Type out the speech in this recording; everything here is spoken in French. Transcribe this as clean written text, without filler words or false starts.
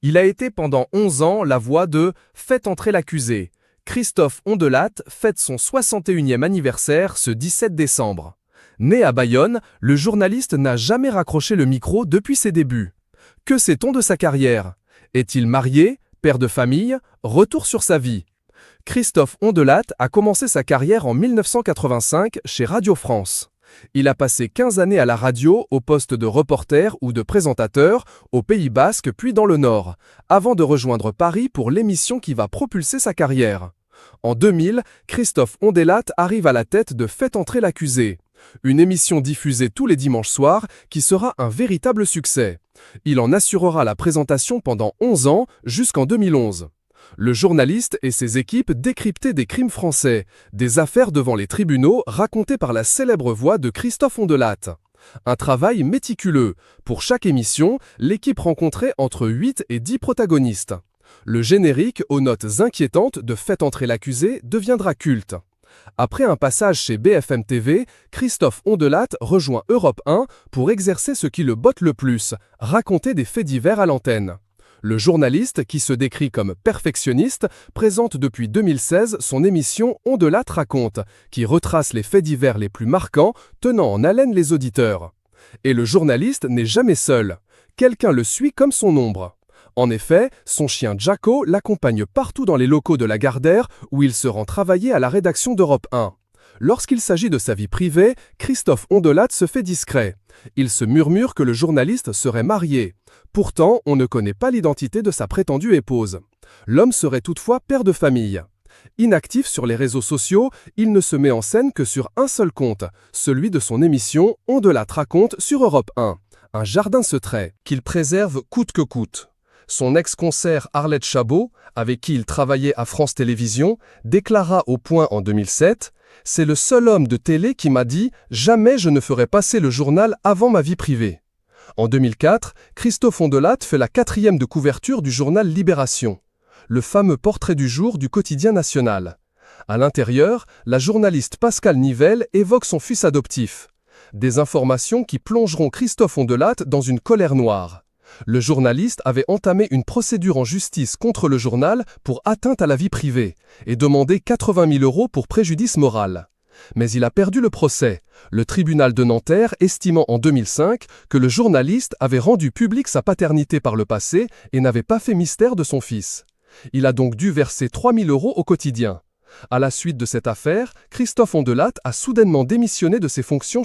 Il a été pendant 11 ans la voix de « Faites entrer l'accusé ». Christophe Ondelat fête son 61e anniversaire ce 17 décembre. Né à Bayonne, le journaliste n'a jamais raccroché le micro depuis ses débuts. Que sait-on de sa carrière? Est-il marié, père de famille? Retour sur sa vie. Christophe Ondelat a commencé sa carrière en 1985 chez Radio France. Il a passé 15 années à la radio au poste de reporter ou de présentateur au Pays Basque puis dans le Nord, avant de rejoindre Paris pour l'émission qui va propulser sa carrière. En 2000, Christophe Ondelat arrive à la tête de Faites entrer l'accusé, une émission diffusée tous les dimanches soirs qui sera un véritable succès. Il en assurera la présentation pendant 11 ans jusqu'en 2011. Le journaliste et ses équipes décryptaient des crimes français, des affaires devant les tribunaux racontées par la célèbre voix de Christophe Ondelat. Un travail méticuleux. Pour chaque émission, l'équipe rencontrait entre 8 et 10 protagonistes. Le générique aux notes inquiétantes de Faites entrer l'accusé deviendra culte. Après un passage chez BFM TV, Christophe Ondelat rejoint Europe 1 pour exercer ce qui le botte le plus, raconter des faits divers à l'antenne. Le journaliste, qui se décrit comme perfectionniste, présente depuis 2016 son émission Ondelat raconte, qui retrace les faits divers les plus marquants, tenant en haleine les auditeurs. Et le journaliste n'est jamais seul. Quelqu'un le suit comme son ombre. En effet, son chien Jacko l'accompagne partout dans les locaux de la Gardère où il se rend travailler à la rédaction d'Europe 1. Lorsqu'il s'agit de sa vie privée, Christophe Ondelat se fait discret. Il se murmure que le journaliste serait marié. Pourtant, on ne connaît pas l'identité de sa prétendue épouse. L'homme serait toutefois père de famille. Inactif sur les réseaux sociaux, il ne se met en scène que sur un seul compte, celui de son émission Ondelat raconte sur Europe 1. Un jardin secret qu'il préserve coûte que coûte. Son ex-concert Arlette Chabot, avec qui il travaillait à France Télévisions, déclara au Point en 2007 « C'est le seul homme de télé qui m'a dit « Jamais je ne ferai passer le journal avant ma vie privée ». En 2004, Christophe Ondelat fait la 4e de couverture du journal Libération, le fameux portrait du jour du quotidien national. À l'intérieur, la journaliste Pascale Nivelle évoque son fils adoptif. Des informations qui plongeront Christophe Ondelat dans une colère noire. Le journaliste avait entamé une procédure en justice contre le journal pour atteinte à la vie privée et demandé 80 000 € pour préjudice moral. Mais il a perdu le procès, le tribunal de Nanterre estimant en 2005 que le journaliste avait rendu publique sa paternité par le passé et n'avait pas fait mystère de son fils. Il a donc dû verser 3 000 € au quotidien. À la suite de cette affaire, Christophe Ondelat a soudainement démissionné de ses fonctions chez